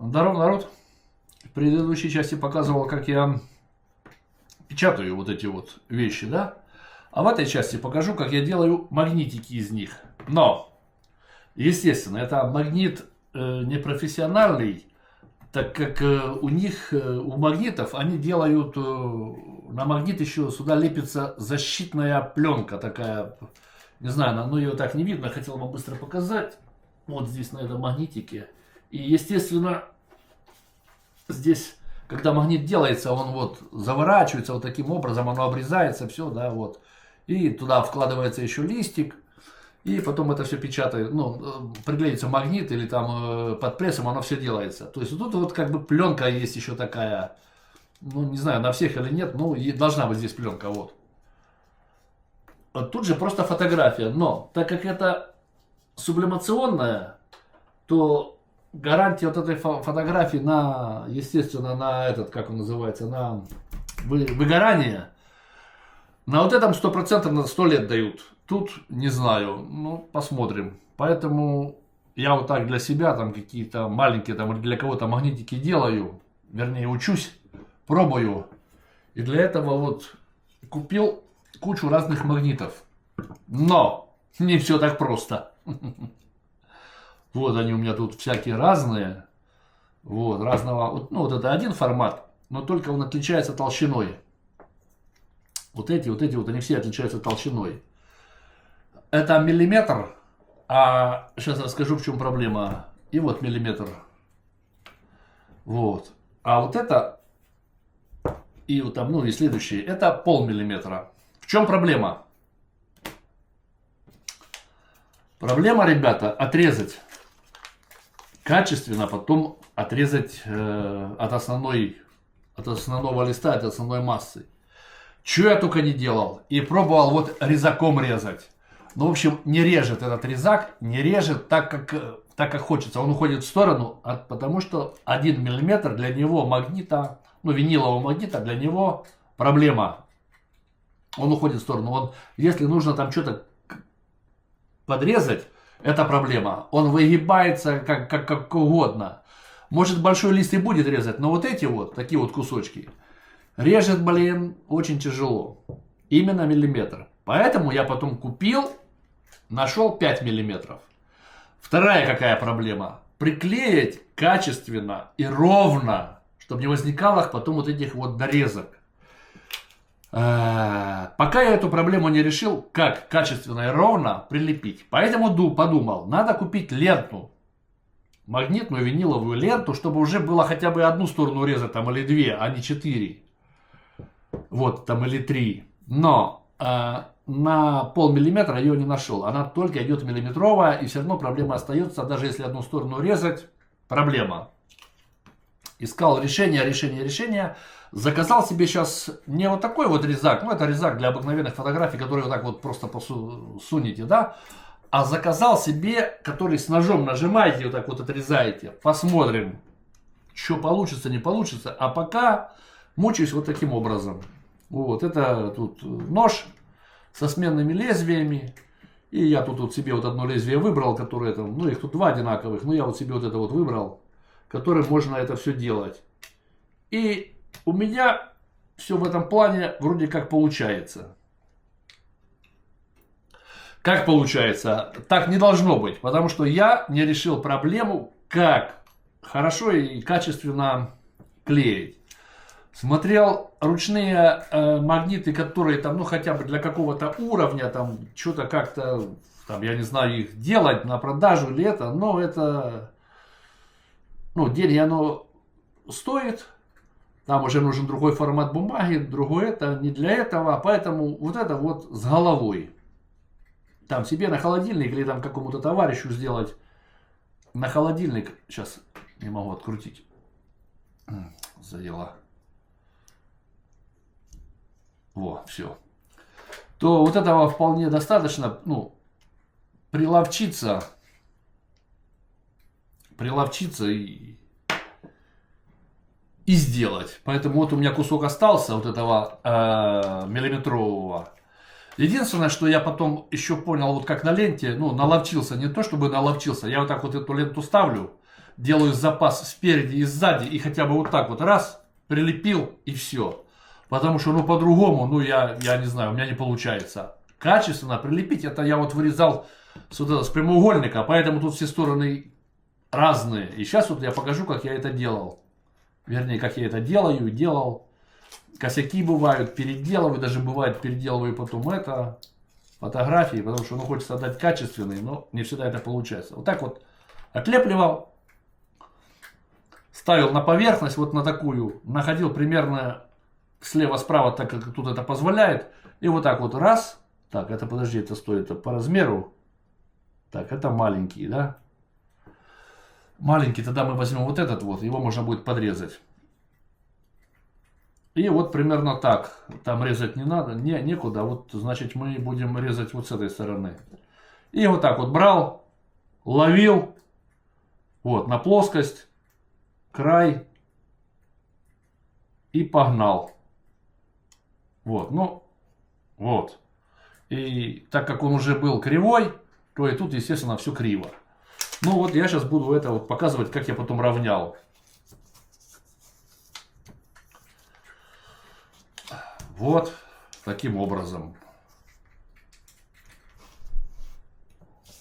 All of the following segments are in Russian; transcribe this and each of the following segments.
Здорово, народ. В предыдущей части показывал, как я печатаю вот эти вот вещи, да? А в этой части покажу, как я делаю магнитики из них. Но, естественно, это магнит непрофессиональный, так как у магнитов, они делают, на магнит еще сюда лепится защитная пленка такая. Не знаю, ну ее так не видно, хотел вам быстро показать. Вот здесь на этом магнитике. И, естественно, здесь, когда магнит делается, он вот заворачивается вот таким образом, оно обрезается, все, да, вот. И туда вкладывается еще листик, и потом это все печатает, ну, приклеится магнит или там под прессом, оно все делается. То есть тут вот как бы пленка есть еще такая, ну, не знаю, на всех или нет, но и должна быть здесь пленка, вот. Тут же просто фотография, но так как это сублимационная, то гарантия вот этой фотографии на, естественно, на этот, как он называется, на выгорание, на вот этом 100% на 100 лет дают. Тут не знаю, ну, посмотрим. Поэтому я вот так для себя там какие-то маленькие там или для кого-то магнитики делаю, вернее учусь, пробую. И для этого вот купил кучу разных магнитов. Но не все так просто. Вот они у меня тут всякие разные. Вот, разного. Ну, вот это один формат, но только он отличается толщиной. Вот эти, они все отличаются толщиной. Это миллиметр. А сейчас расскажу, в чем проблема. И вот миллиметр. Вот. А вот это и вот там, ну и следующие, это полмиллиметра. В чем проблема? Проблема, ребята, отрезать качественно, потом отрезать от основного листа, от основной массы. Что я только не делал. И пробовал вот резаком резать. Ну, в общем, не режет этот резак, не режет так, как хочется. Он уходит в сторону, потому что 1 миллиметр для него магнита, ну, винилового магнита, для него проблема. Он уходит в сторону. Если нужно там что-то подрезать, это проблема. Он выгибается как угодно. Может, большой лист и будет резать, но вот эти вот, такие вот кусочки, режет, блин, очень тяжело. Именно миллиметр. Поэтому я потом купил, нашел 5 миллиметров. Вторая какая проблема? Приклеить качественно и ровно, чтобы не возникало потом вот этих вот дорезок. Пока я эту проблему не решил, как качественно и ровно прилепить. Поэтому подумал, надо купить ленту. Магнитную виниловую ленту, чтобы уже было хотя бы одну сторону резать, там, или две, а не 4. Вот, там, или 3. Но на полмиллиметра ее не нашел. Она только идет миллиметровая, и все равно проблема остается. Даже если одну сторону резать, проблема. Искал решение. Заказал себе сейчас не вот такой вот резак, ну это резак для обыкновенных фотографий, который вот так вот просто сунете, да, а заказал себе, который с ножом нажимаете, вот так вот отрезаете. Посмотрим, что получится, не получится. А пока мучаюсь вот таким образом. Вот, это тут нож со сменными лезвиями. И я тут вот себе вот одно лезвие выбрал, которое там, ну их тут два одинаковых, но я вот себе вот это вот выбрал, которым можно это все делать. И у меня все в этом плане вроде как получается. Как получается? Так не должно быть, потому что я не решил проблему, как хорошо и качественно клеить. Смотрел ручные магниты, которые там, ну хотя бы для какого-то уровня, там что-то как-то, там, я не знаю, их делать на продажу или это, но это, ну, деньги оно стоит. Там уже нужен другой формат бумаги, другой это, не для этого, поэтому вот это вот с головой. Там себе на холодильник или там какому-то товарищу сделать на холодильник, сейчас не могу открутить, заело. Во, все. То вот этого вполне достаточно, ну, приловчиться и сделать. Поэтому вот у меня кусок остался вот этого миллиметрового. Единственное, что я потом еще понял, вот как на ленте, ну, наловчился, не то чтобы наловчился, я вот так вот эту ленту ставлю, делаю запас спереди и сзади, и хотя бы вот так вот раз, прилепил, и все. Потому что, ну, по-другому, ну, я не знаю, у меня не получается. Качественно прилепить, это я вот вырезал с прямоугольника, поэтому тут все стороны разные. И сейчас вот я покажу, как я это делал. Вернее, как я это делал. Косяки бывают, переделываю, даже бывает переделываю потом это, фотографии, потому что, ну, хочется отдать качественные, но не всегда это получается. Вот так вот отлепливал, ставил на поверхность, вот на такую, находил примерно слева-справа, так как тут это позволяет, и вот так вот раз, так, это, подожди, это стоит по размеру, так, это маленький, да, маленький, тогда мы возьмем вот этот вот, его можно будет подрезать. И вот примерно так. Там резать не надо, некуда. Вот, значит, мы будем резать вот с этой стороны. И вот так вот брал, ловил, вот, на плоскость, край и погнал. Вот, ну, вот. И так как он уже был кривой, то и тут, естественно, все криво. Ну вот я сейчас буду это вот показывать, как я потом равнял. Вот таким образом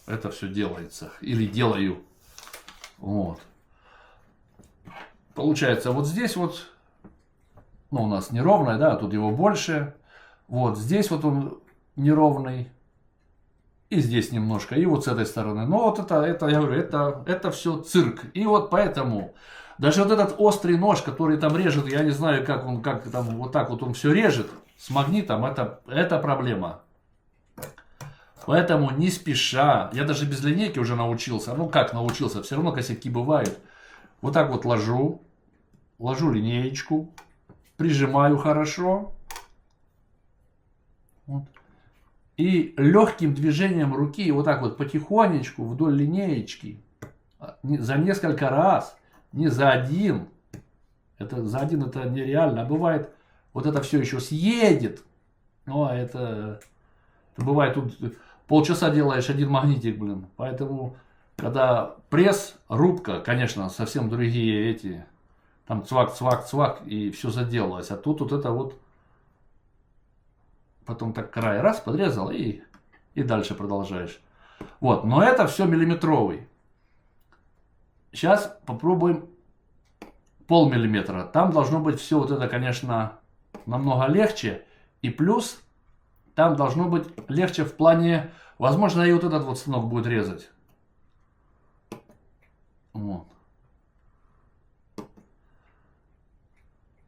это все делается. Или делаю. Вот. Получается, вот здесь вот, ну, у нас неровное, да, тут его больше. Вот здесь вот он неровный. И здесь немножко. И вот с этой стороны. Но вот это я говорю, это все цирк. И вот поэтому... Даже вот этот острый нож, который там режет, я не знаю, как там вот так вот он все режет, с магнитом, это проблема. Поэтому не спеша, я даже без линейки уже научился, ну как научился, все равно косяки бывают. Вот так вот ложу линеечку, прижимаю хорошо. Вот. И легким движением руки, вот так вот потихонечку вдоль линеечки, за несколько раз. Не за один. За один это нереально. А бывает, вот это все еще съедет. Но это бывает, тут полчаса делаешь один магнитик, блин. Поэтому, когда пресс, рубка, конечно, совсем другие эти. Там цвак, цвак, цвак, и все заделалось. А тут вот это вот. Потом так край раз подрезал и дальше продолжаешь. Вот, но это все миллиметровый. Сейчас попробуем полмиллиметра. Там должно быть все вот это, конечно, намного легче. И плюс там должно быть легче в плане... Возможно, и вот этот вот станок будет резать. Вот.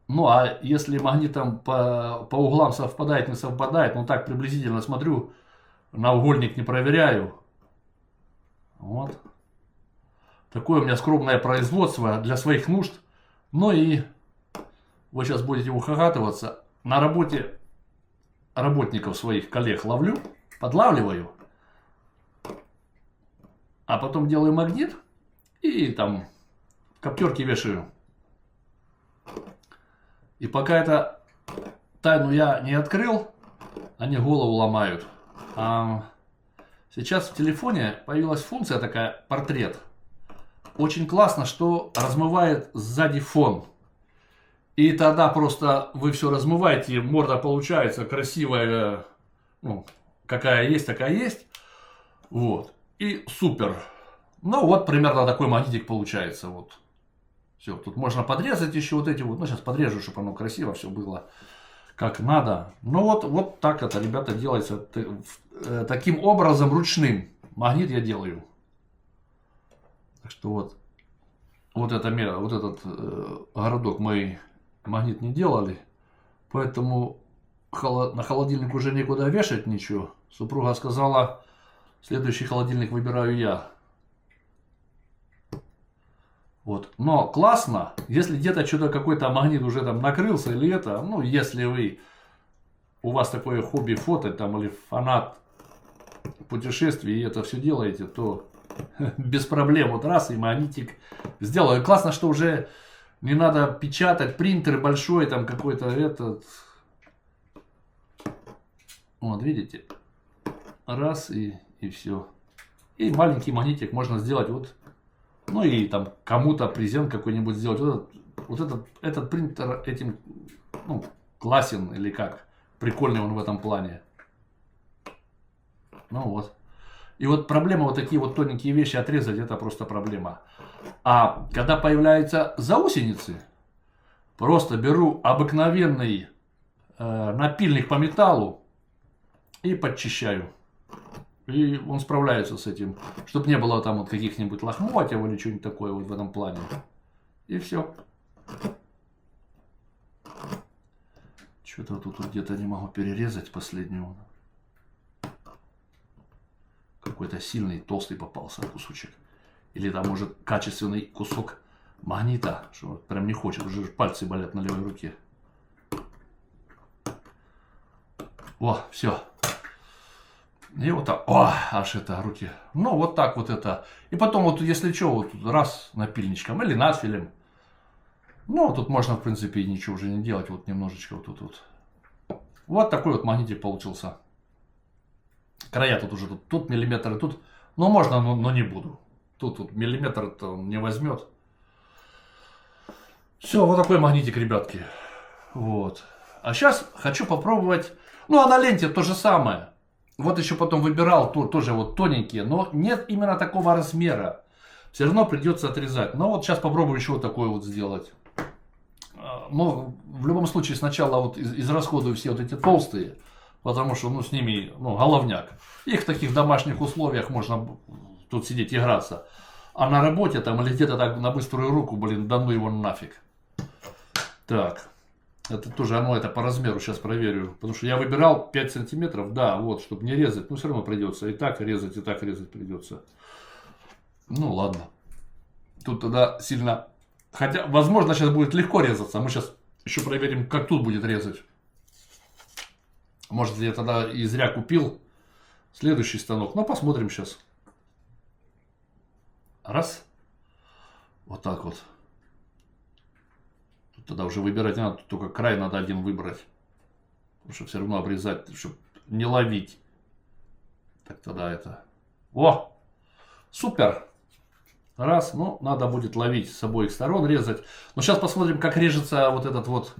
Ну, а если магнитом по углам совпадает, не совпадает, ну так приблизительно смотрю, наугольник не проверяю. Вот. Такое у меня скромное производство для своих нужд. Ну и вы сейчас будете ухахатываться. На работе работников своих коллег ловлю, подлавливаю. А потом делаю магнит и там в коптерке вешаю. И пока это тайну я не открыл, они голову ломают. А сейчас в телефоне появилась функция такая, портрет. Очень классно, что размывает сзади фон. И тогда просто вы все размываете, морда получается красивая, ну, какая есть, такая есть. Вот. И супер. Ну, вот примерно такой магнитик получается. Вот. Все, тут можно подрезать еще вот эти вот. Ну, сейчас подрежу, чтобы оно красиво все было как надо. Ну, вот так это, ребята, делается таким образом ручным. Магнит я делаю. Так что вот этот городок мы магнит не делали, поэтому на холодильник уже некуда вешать ничего. Супруга сказала, следующий холодильник выбираю я. Вот. Но классно, если где-то что-то какой-то магнит уже там накрылся или это, ну если у вас такое хобби фото там или фанат путешествий и это все делаете, то без проблем вот раз и магнитик сделаю. Классно, что уже не надо печатать, принтер большой там какой-то этот. Вот, видите? Раз и все. И маленький магнитик можно сделать вот. Ну и там кому-то презент какой-нибудь сделать. Этот принтер этим, ну, классен или как. Прикольный он в этом плане. Ну вот. И вот проблема вот такие вот тоненькие вещи отрезать, это просто проблема. А когда появляются заусеницы, просто беру обыкновенный напильник по металлу и подчищаю. И он справляется с этим. Чтобы не было там вот каких-нибудь лохмотьев или что-нибудь такое вот в этом плане. И все. Что-то тут где-то не могу перерезать последнего. Какой-то сильный, толстый попался кусочек. Или там может качественный кусок магнита. Что прям не хочет. Уже пальцы болят на левой руке. О, все. И вот так. О, аж это руки. Ну, вот так вот это. И потом вот, если что, вот раз напильничком или надфилем. Ну, тут можно, в принципе, ничего уже не делать. Вот немножечко вот тут вот. Вот такой вот магнитик получился. Края тут уже, тут миллиметры, тут. Ну, можно, но не буду. Тут вот миллиметр-то он не возьмет. Все, вот такой магнитик, ребятки. Вот. А сейчас хочу попробовать. Ну, а на ленте то же самое. Вот еще потом выбирал тоже вот тоненькие, но нет именно такого размера. Все равно придется отрезать. Но вот сейчас попробую еще вот такое вот сделать. Но в любом случае сначала вот израсходую все вот эти толстые, потому что ну, с ними ну, головняк. Их в таких домашних условиях можно тут сидеть играться. А на работе там или где-то так на быструю руку, блин, да ну его нафиг. Так. Это тоже оно это по размеру сейчас проверю. Потому что я выбирал 5 сантиметров. Да, вот, чтобы не резать. Ну, все равно придется. И так резать придется. Ну, ладно. Тут тогда сильно... Хотя, возможно, сейчас будет легко резаться. Мы сейчас еще проверим, как тут будет резать. Может, я тогда и зря купил следующий станок. Но посмотрим сейчас. Раз. Вот так вот. Тогда уже выбирать не надо, только край надо один выбрать. Потому что все равно обрезать, чтобы не ловить. Так тогда это... О! Супер! Раз, ну, надо будет ловить с обоих сторон, резать. Но сейчас посмотрим, как режется вот этот вот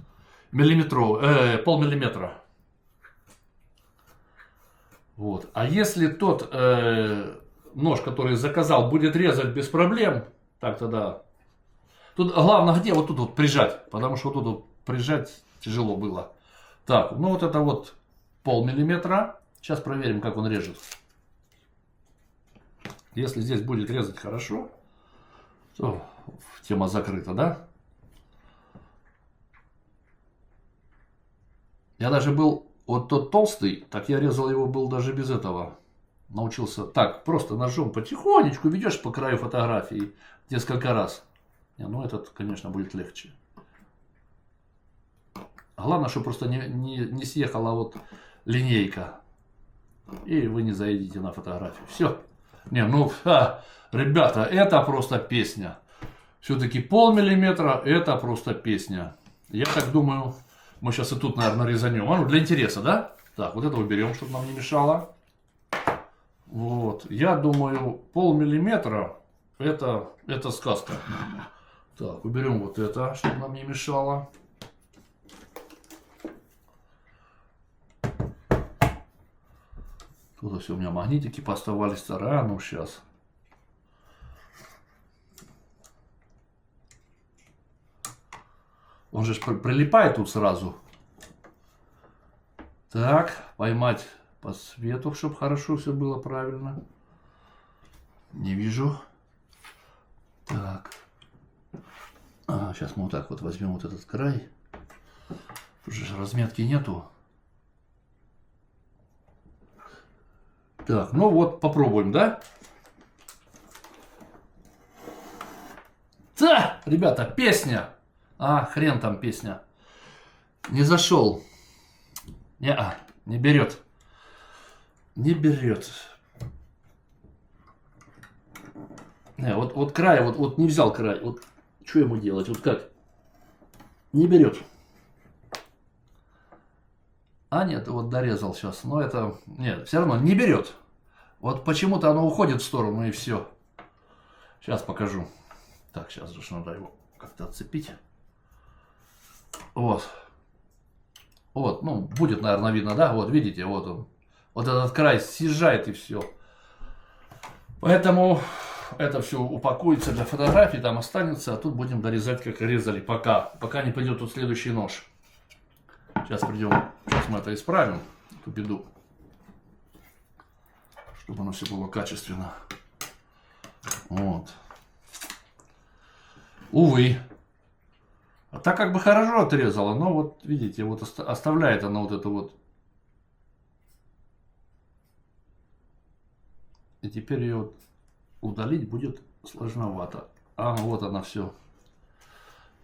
полмиллиметра. Вот. А если тот нож, который заказал, будет резать без проблем, так тогда... Тут главное где? Вот тут вот прижать. Потому что вот тут вот прижать тяжело было. Так, ну вот это вот полмиллиметра. Сейчас проверим, как он режет. Если здесь будет резать хорошо, то тема закрыта, да? Я даже был, вот тот толстый, так я резал его был даже без этого. Научился так, просто ножом потихонечку ведешь по краю фотографии несколько раз. Ну, этот, конечно, будет легче. Главное, чтобы просто не съехала вот линейка. И вы не заедете на фотографию. Все. Не, ну, ребята, это просто песня. Все-таки полмиллиметра, это просто песня. Я так думаю, мы сейчас и тут, наверное, резанем. А ну, для интереса, да? Так, вот это уберем, чтобы нам не мешало. Вот. Я думаю, полмиллиметра, это сказка. Так, уберем вот это, чтобы нам не мешало. Тут все у меня магнитики поставались. А ну сейчас. Он же прилипает тут сразу. Так, поймать по свету, чтобы хорошо все было правильно. Не вижу. Так. Сейчас мы вот так вот возьмем вот этот край. Тут же разметки нету. Так, ну вот попробуем, да? Да, ребята, песня. Хрен там песня. Не зашел. Не берет. Не берет. Вот край, вот не взял край. Вот что ему делать? Вот как? Не берет. А нет, вот дорезал сейчас. Но это, нет, все равно не берет. Вот почему-то оно уходит в сторону и все. Сейчас покажу. Так, сейчас же надо его как-то отцепить. Вот. Вот, ну, будет, наверное, видно, да? Вот, видите, вот он. Вот этот край съезжает и все. Поэтому это все упакуется для фотографий, там останется. А тут будем дорезать, как резали пока не пойдет тут следующий нож. Сейчас придем, сейчас мы это исправим, эту беду. Чтобы оно все было качественно. Вот. Увы. А так как бы хорошо отрезала, но вот видите, вот оставляет она вот это вот. И теперь ее вот удалить будет сложновато. А, вот она все.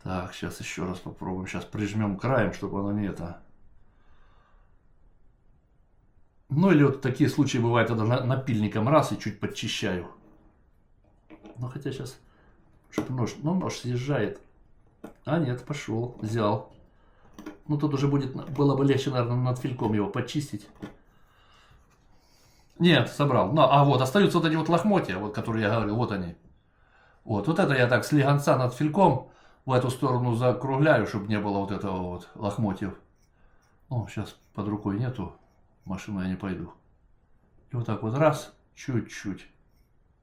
Так, сейчас еще раз попробуем. Сейчас прижмем краем, чтобы оно не это. Ну или вот такие случаи бывают, когда напильником раз и чуть подчищаю. Ну хотя сейчас, чтобы нож, ну нож съезжает. А нет, пошел, взял. Ну тут уже было бы легче, наверное, над фильком его почистить. Нет, собрал. Ну, а вот остаются вот эти вот лохмотья, вот, которые я говорил, вот они. Вот это я так с легонца над фильком в эту сторону закругляю, чтобы не было вот этого вот лохмотьев. О, сейчас под рукой нету, в машину я не пойду. И вот так вот раз, чуть-чуть.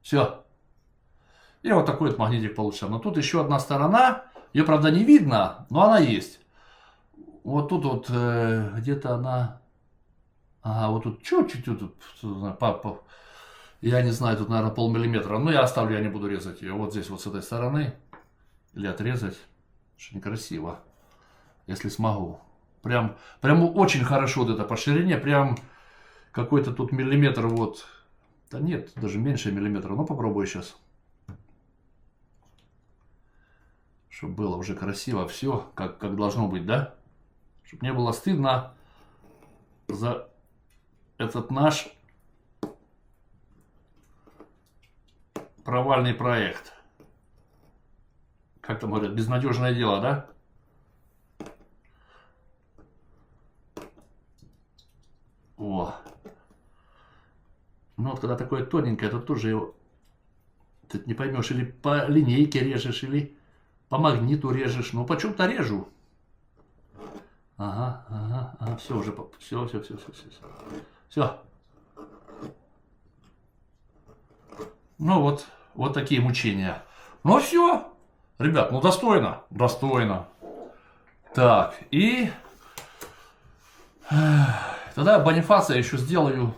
Все. И вот такой вот магнитик получился. Но тут еще одна сторона, ее, правда, не видно, но она есть. Вот тут вот где-то она... Ага, вот тут чуть-чуть, я не знаю, тут, наверное, полмиллиметра. Но я оставлю, я не буду резать ее. Вот здесь вот с этой стороны. Или отрезать. Что некрасиво. Если смогу. Прям очень хорошо вот это по ширине. Прям какой-то тут миллиметр вот. Да нет, даже меньше миллиметра. Ну попробую сейчас. Чтобы было уже красиво все, как должно быть, да? Чтобы не было стыдно за этот наш провальный проект. Как там говорят, безнадежное дело, да? О. Ну вот когда такое тоненькое, то тоже его ты не поймешь, или по линейке режешь, или по магниту режешь. Ну почему-то режу. Ага, все уже, все. Все. Ну вот такие мучения. Ну все, ребят, ну достойно. Так, и тогда Бонифация еще сделаю.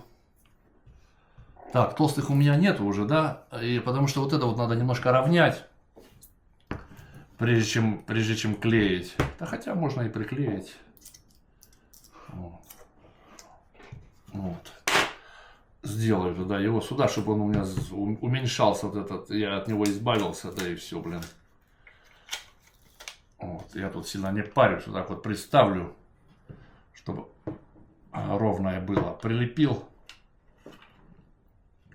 Так, толстых у меня нету уже, да? И потому что вот это вот надо немножко равнять, прежде чем клеить. Да хотя можно и приклеить. Вот. Сделаю туда его сюда, чтобы он у меня уменьшался, вот этот, я от него избавился, да и все, блин. Вот, я тут сильно не парюсь, вот так вот приставлю, чтобы ровное было. Прилепил,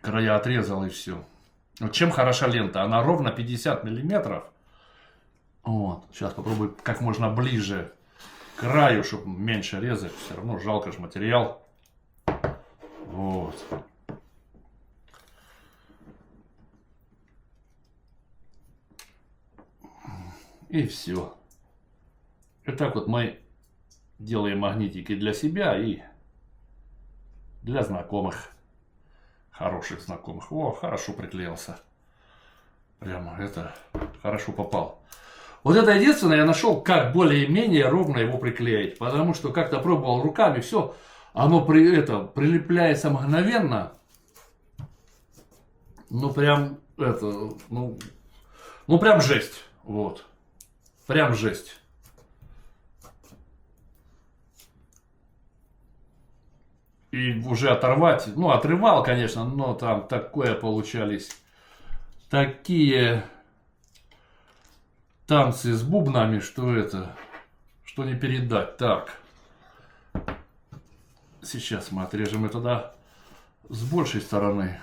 края отрезал и все. Вот чем хороша лента, она ровно 50 миллиметров. Вот, сейчас попробую как можно ближе к краю, чтобы меньше резать, все равно жалко же материал. Вот. И все. И так вот мы делаем магнитики для себя и для знакомых. Хороших знакомых. О, хорошо приклеился. Прямо это хорошо попал. Вот это единственное я нашел, как более-менее ровно его приклеить. Потому что как-то пробовал руками, все. Оно прилепляется мгновенно. Ну прям это, ну прям жесть. Вот. Прям жесть. И уже оторвать, ну отрывал, конечно, но там такое получались. Такие танцы с бубнами, что это, что не передать. Так. Сейчас мы отрежем это, да, с большей стороны.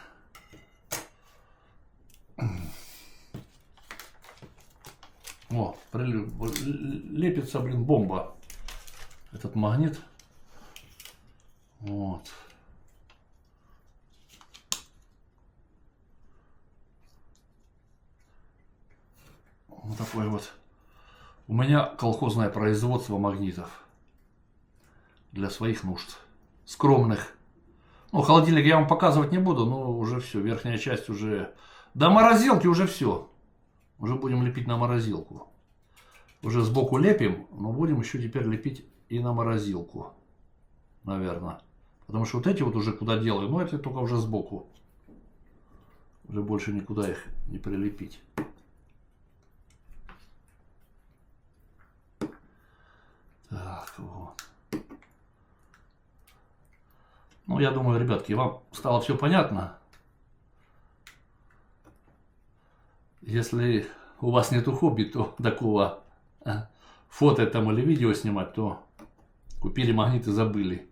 О, лепится, блин, бомба. Этот магнит. Вот. Вот такой вот. У меня колхозное производство магнитов. Для своих нужд. Скромных. Ну, холодильник я вам показывать не буду, но уже все. Верхняя часть уже... До морозилки уже все. Уже будем лепить на морозилку. Уже сбоку лепим, но будем еще теперь лепить и на морозилку. Наверное. Потому что вот эти вот уже куда делаю, но это только уже сбоку. Уже больше никуда их не прилепить. Так, вот. Ну, я думаю, ребятки, вам стало все понятно. Если у вас нету хобби, то такого фото там или видео снимать, то купили магнит и забыли.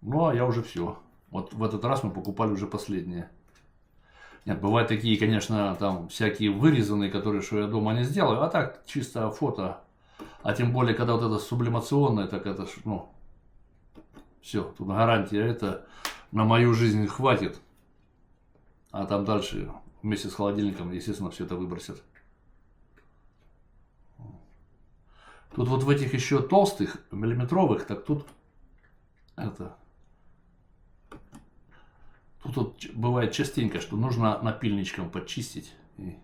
Ну, а я уже все. Вот в этот раз мы покупали уже последние. Нет, бывают такие, конечно, там всякие вырезанные, которые, что я дома не сделаю. А так, чисто фото. А тем более, когда вот это сублимационное, так это, ну, все, тут гарантия, это на мою жизнь хватит. А там дальше вместе с холодильником, естественно, все это выбросят. Тут вот в этих еще толстых, миллиметровых, так тут это... Тут вот бывает частенько, что нужно напильничком подчистить. И...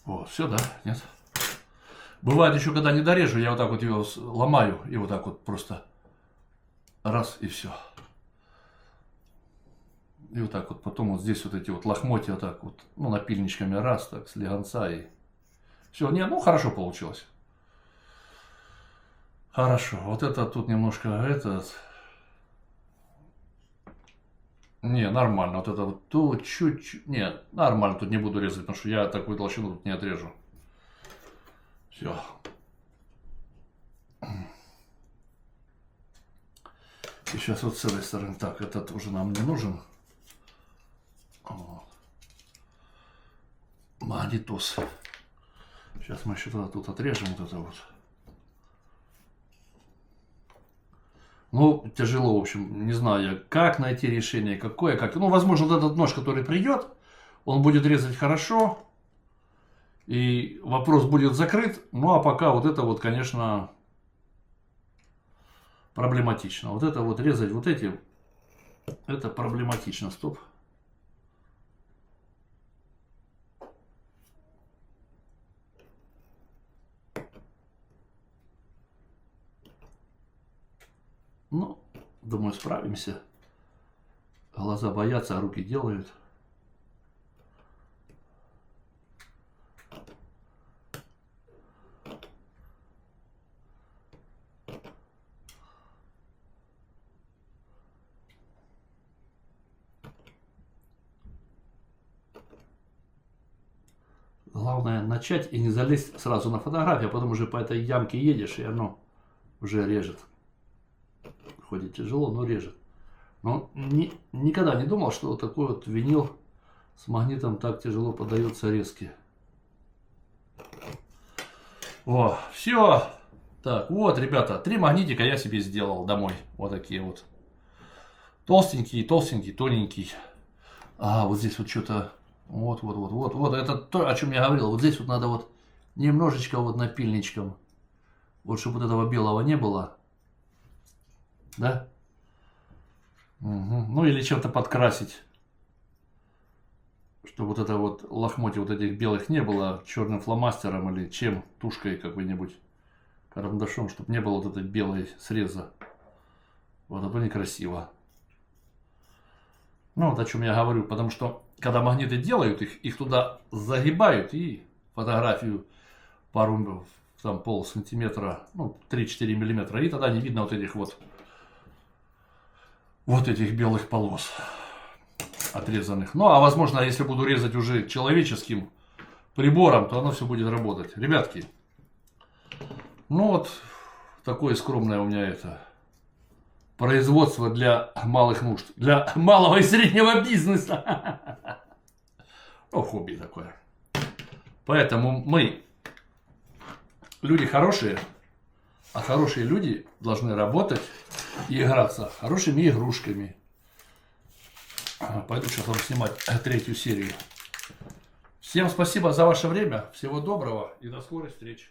Вот, все, да? Нет? Бывает еще, когда не дорежу, я вот так вот ее ломаю и вот так вот просто раз и все. И вот так вот потом вот здесь вот эти вот лохмотья вот так вот, ну, напильничками раз, так, с легонца и... Все, не, ну, хорошо получилось. Хорошо, вот это тут немножко этот... Не, нормально, вот это вот тут чуть-чуть... Не, нормально, тут не буду резать, потому что я такую толщину тут не отрежу. Все. И сейчас вот с этой стороны, так, этот уже нам не нужен. Вот. Магнитос. Сейчас мы еще тут отрежем вот это вот. Ну, тяжело, в общем, не знаю, как найти решение, какое, как. Ну, возможно, вот этот нож, который придет, он будет резать хорошо, и вопрос будет закрыт. Ну, а пока вот это вот, конечно, проблематично. Вот это вот резать вот эти, это проблематично. Стоп. Ну, думаю, справимся. Глаза боятся, а руки делают. Главное начать и не залезть сразу на фотографию, а потом уже по этой ямке едешь, и оно уже режет. Хоть и тяжело, но режет. Но никогда не думал, что вот такой вот винил с магнитом так тяжело поддается резке. О, все. Так, вот, ребята, 3 магнитика я себе сделал домой. Вот такие вот. Толстенький, толстенький, тоненький. А, вот здесь вот что-то... Вот. Это то, о чем я говорил. Вот здесь вот надо вот немножечко вот напильничком. Вот, чтобы вот этого белого не было. Да? Угу. Ну, или чем-то подкрасить. Чтобы вот это вот лохмотья вот этих белых не было черным фломастером или чем, тушкой какой-нибудь, карандашом, чтобы не было вот этой белой среза. Вот, а то некрасиво. Ну, вот о чем я говорю, потому что, когда магниты делают, их туда загибают и фотографию пару, там, полсантиметра, ну, 3-4 миллиметра, и тогда не видно вот этих вот этих белых полос отрезанных. Ну, а возможно, если буду резать уже человеческим прибором, то оно все будет работать. Ребятки, ну вот, такое скромное у меня это производство для малых нужд, для малого и среднего бизнеса. Ну, хобби такое. Поэтому мы люди хорошие, А хорошие люди должны работать и играться хорошими игрушками. Пойду сейчас вам снимать 3-ю серию. Всем спасибо за ваше время. Всего доброго и до скорой встречи.